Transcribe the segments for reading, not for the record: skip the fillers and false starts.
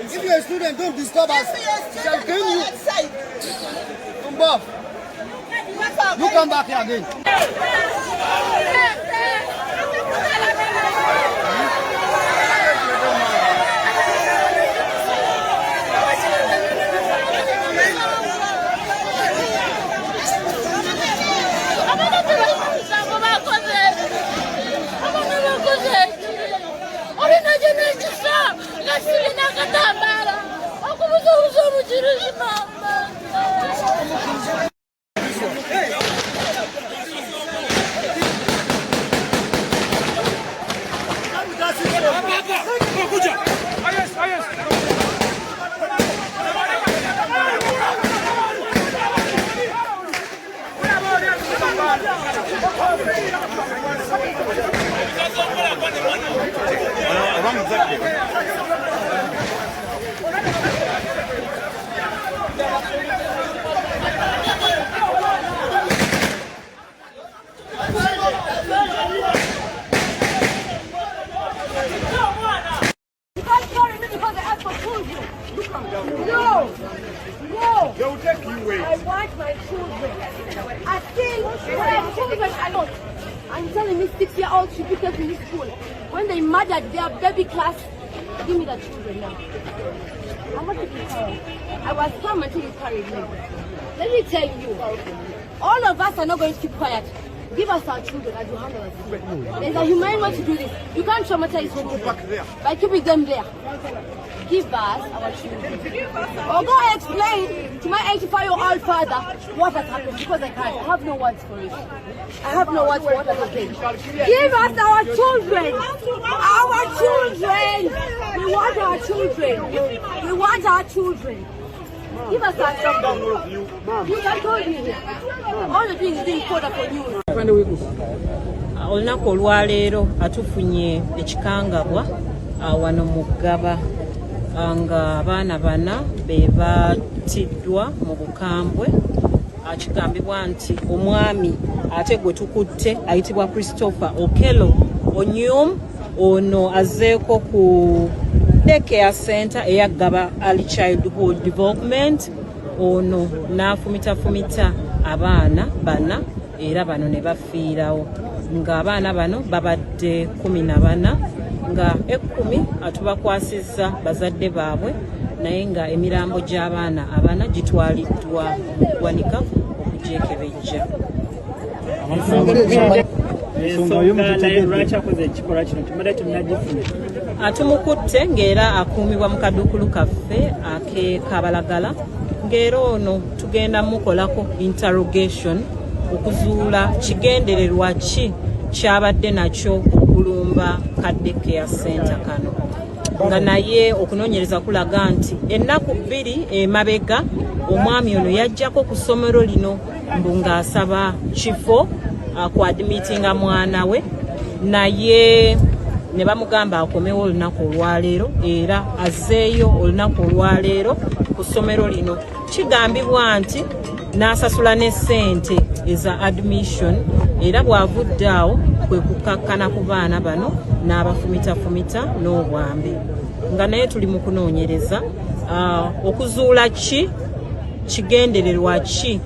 If you're a student, don't disturb us. Shall bring you. You come back here again. No! They will take you away. I want my children. I still my children alone. I'm telling me 6-year-old should be taken to school. When they murdered their baby class, give me the children now. I want to be carried. I was calm until you carried me. Let me tell you, all of us are not going to keep quiet. Give us our children and you handle us. There's a humane way to do this. You can't traumatize children by keeping them there. Give us our children. Or go and explain to my 85-year-old father what has happened, because I can't. I have no words for it. I have no words for what has happened. Give us our children. Our children. We want our children. We want our children. Give us our children. You can told me. All the things being poured upon you. Olunaku olwaleero atufunye ekikangabwa wano mu Ggaba nga abaana bana be battiddwa mu bukambwe. Kigambibwa nti omwami ate gwe tukutte ayitibwa Christopher Okello Onyum, ono azzeeko ku daycare center eya Ggaba Early Childhood Development. Ono n'afumita abaana bana era bano ne bafiirawo, nga abaana bano babadde 14 nga 10 atubakwasizza bazadde baabwe, naye nga emirambo gy'abaana abana gitwaliddwa mu ggwanika okugyekebejja. Atumukutte ng'era akuumibwa mu kaduukulu kaffe ak'e Kabalagala, ng'era ono tugenda mukolako interrogation okuzuula kigendererwa ki kyabadde nakyo okulumba kadde care center kano, nga naye okunoonyereza kulaga nti ennaku 2 emabega omwami ono yajjako ku ssomero lino mbu ng'asaba kifo ku admitinga mwana we, naye ne bamugamba akomewo olunaku olwaleero era azzeeyo olunaku olwaleero ku ssomero lino. Kigambibwa nti n'asasula ne ssente eza admission era bw'avudde awo kwe kukakkana ku baana bano n'abafumita n'obwambe nga naye tuli mu kunoonyereza okuzuula kigendererwa ki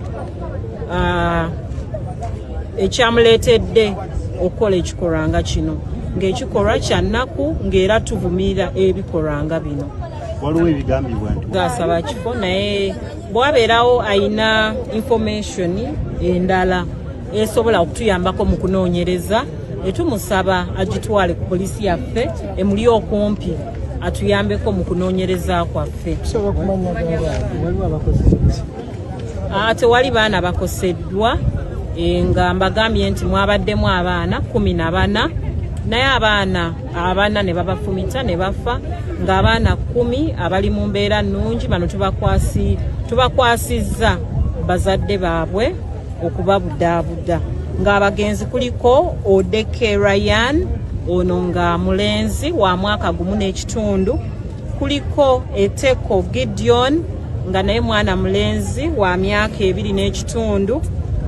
ekyamuleetedde okukola ekikolwa nga kino ng'ekikolwa kya nnaku ng'era tuvumirira ebikolwa nga bino. Waliwo ebigambibwa nti gasaba kifo naye bwabeerawo ayina information endala esobola okutuyambako mu kunoonyereza etumusaba agitwale ku polisi yaffe emuli okumpi atuyambeko mu kunoonyereza kwaffe. Tewali baana bakoseddwa nga mbagambye nti mwabaddemu abaana 14 naye abaana 4 ne babafumita ne bafa ng'abaana 10 abali mu mbeera nnungi bano tubakwasizza bazadde baabwe okubabudaabuda ng'abagenzi kuliko Odeke Ryan ono nga mulenzi wa mwaka gumu n'ekitundu, kuliko Eteko Gideon nga naye mwana mulenzi wa myaka 2 n'ekitundu,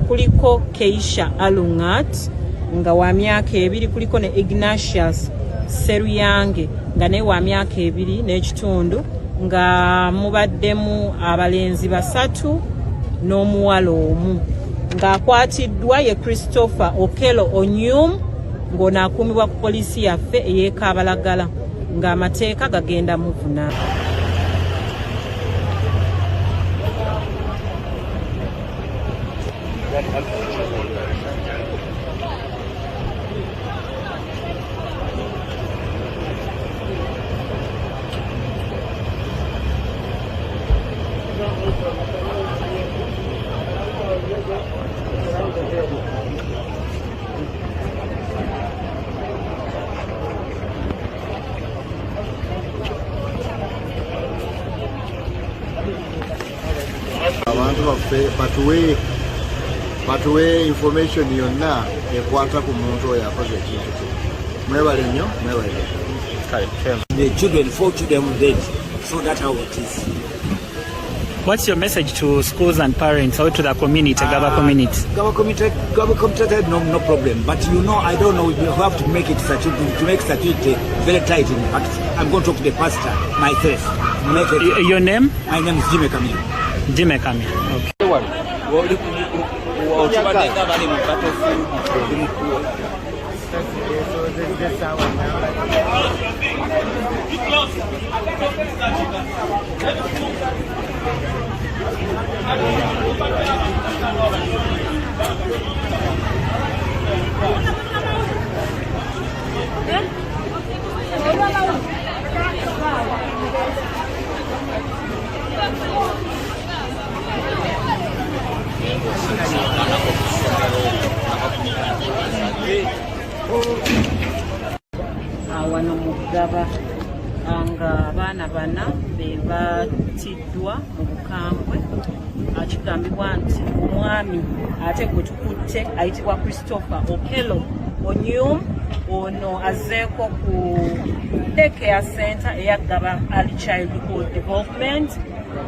kuliko Keisha Alungat nga wa myaka 2, kuliko ne Ignatius Seruyange nga naye wa myaka 2 n'ekitundu, nga mubaddemu abalenzi 3 n'omuwala 1 ng'akwatiddwa ye Christopher Okello Onyum ng'ono akuumibwa ku polisi yaffe ey'Ekabalagala ng'amateeka gagenda mu vunaana. Abantu baffe batuwe information yonna ekwata ku muntu oyo akoze ekintu kye. Mwebale nnyo, mwebale. The children, 4 children dead, so that's how it is. What's your message to schools and parents or to the community, Gaba community? Gaba community, no problem. But you know, I don't know, you have to make it to make statutory very tight in fact. I'm going to talk to the pastor myself. Your name? My name is Jimmy Camille. Jimmy Camille. Wano mu Ggaba nga abaana bana be batiddwa mu bukambwe. Kigambibwa nti omwami ate gwe tukutte ayitibwa Christopher Okello Onyum, ono azzeeko ku daycare center eya Ggaba Early Childhood Development.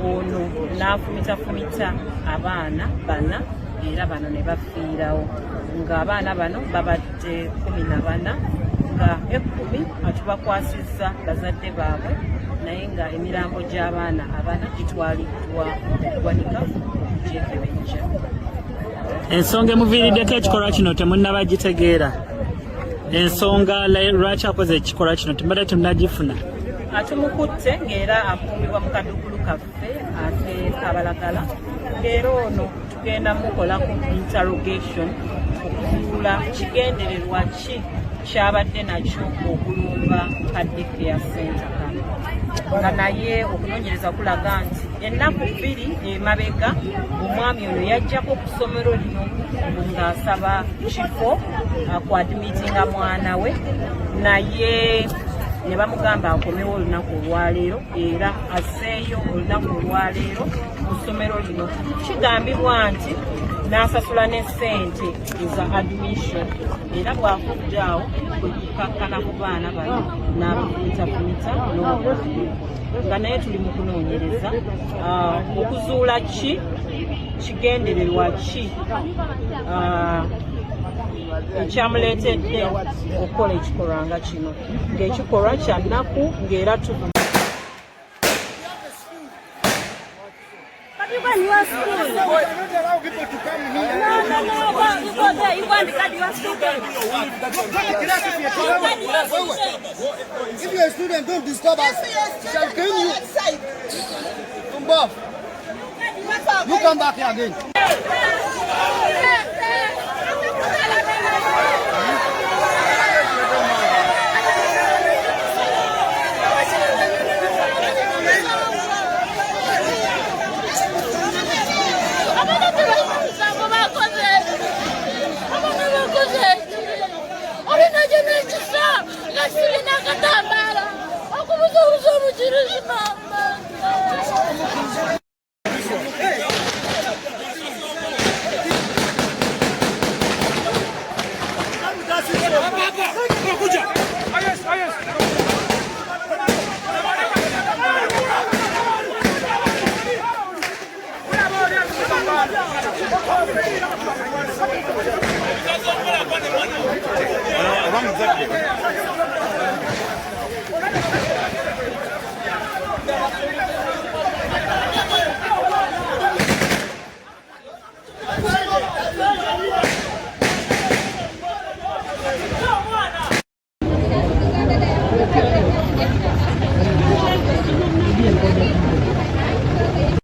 Ono n'afumita abaana bana era bano ne bafiirawo ng'abaana bano babadde 14 nga 10 atubakwasizza bazadde baabwe naye nga emirambo gy'abaana abana gitwaliddwa okuggwanika gyekebejja. Ensonga emuviiriddeko ekikolwa kino temunnabagitegeera. Ensonga lwaki akoze ekikolwa kino tembadde temunnagifuna. Tumukutte ng'era akuumibwa mu kaduukulu kaffe ate Kabalagala ng'era ono tugenda mukola ku interrogation okuzuula kigendererwa ki kyabadde nakyo okulumba daycare center kano nga naye okunoonyereza kulaga nti ennaku 2 emabega omwami ono yajjako ku ssomero lino ng'asaba kifo ku admitinga mwana we naye ne bamugamba akomewo olunaku olwaleero era asseeyo olunaku olwaleero ku ssomero lino. Kigambibwa nti n'asasula ne ssente eza admission era bw'afudde awo kwe kukakkana ku baana bano n'abafumita nga naye tuli mu kunoonyereza okuzuula kigendererwa ki ekyamuleetedde okukola ekikolwa nga kino ng'ekikolwa kya nnaku ng'era You want your school? You don't allow people to come here. No, you go there. You want to cut your student. If you're a student, don't disturb us. Shall kill you. Come back. You come back here again.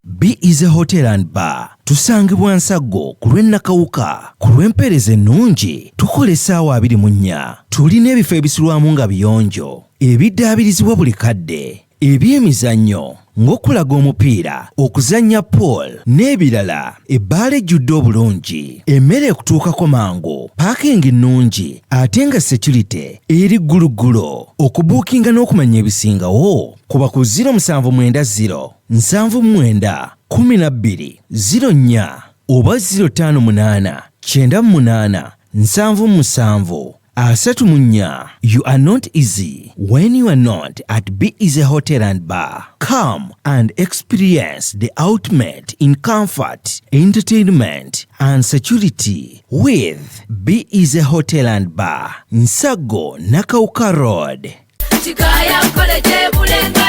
B is a hotel and bar. Tusangibwa Nsago ku lw'Ennakawuka. Ku lw'empeereza ennungi tukola essaawa 24. Tulina ebifo ebisulwamu nga biyonjo, ebiddaabirizibwa buli kadde, ebyemizannyo ng'okulaga omupiira, okuzannya pool n'ebirala. Ebbaala ejjudde obulungi, emmere ekutuukako mangu, paakingi nnungi ate nga security eri gguluggulo. Okubuukinga n'okumanya ebisingawo kuba ku 070 79 12 04 oba 058 98 77 34. You are not easy when you are not at B is a hotel and bar. Come and experience the ultimate in comfort, entertainment and security with B is a hotel and bar. Nsago Nakauka Road.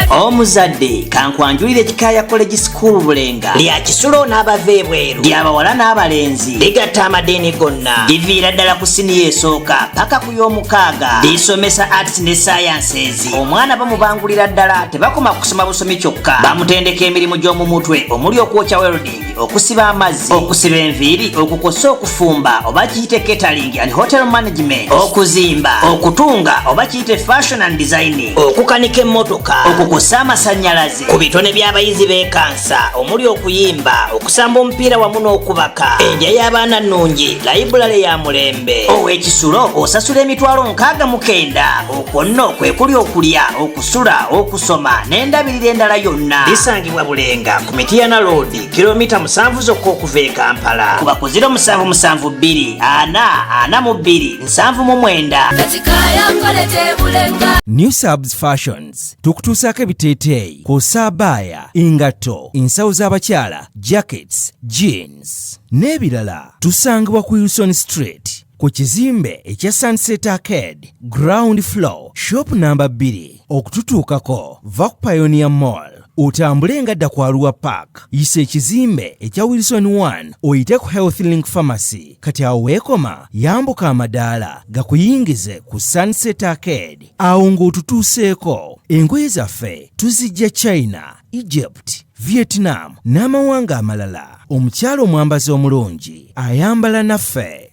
Omuzadde kankwanjulire Kikaya College School Bulenga lya kisulo n'abava ebweru ly'abawala n'abalenzi ligatta amadeni gonna liviira ddala ku siniya esooka paka ku y'omukaaga lisomesa arts ne sciences. Omwana bamubangulira ddala tebakoma kusoma busomi kyokka, bamutendeka emirimu gy'omu mutwe omuli okwokya welding, okusiba amazzi, okusiba enviiri, okukosa okufumba oba kiyite catering and hotel management, okuzimba, okutunga oba kiyite fashion and designing, okukanika emmotoka, okukosa amasannyalaze, ku bitone by'abayizi b'ekansa omuli okuyimba, okusamba omupiira wamu n'okubaka, endya y'abaana nnungi, layibulale ya mulembe. Ow'ekisulo osasula emitwalo 69. Okwo nno kwe kuli okulya, okusula, okusoma n'endabirira endala yonna. Lisangibwa Bulenga ku Mityana Road, kilomita 7 zokka okuva e Kampala. Kuba ku 0772 442 799. New Subs Fashions tukutuusaako ebiteeteeyi kw'ossa abaya, engatto, ensawo z'abakyala, jackets, jeans n'ebirala. Tusangibwa ku Wilson Street ku kizimbe ekya Sunset Arcade ground floor shop number 2. Okututuukako va ku Pioneer Mall, otambule ngadda ku Arua Park, yisa ekizimbe ekya Wilson 1 oyite ku Health Link Pharmacy. Kati awo weekoma yambuka amadaala gakuyingize ku Sunset Arcade. Awo ng'otutuuseeko, engoye zaffe tuzijja China, Egypt, Vietnam n'amawanga amalala. Omukyala omwambazi omulungi ayambala naffe.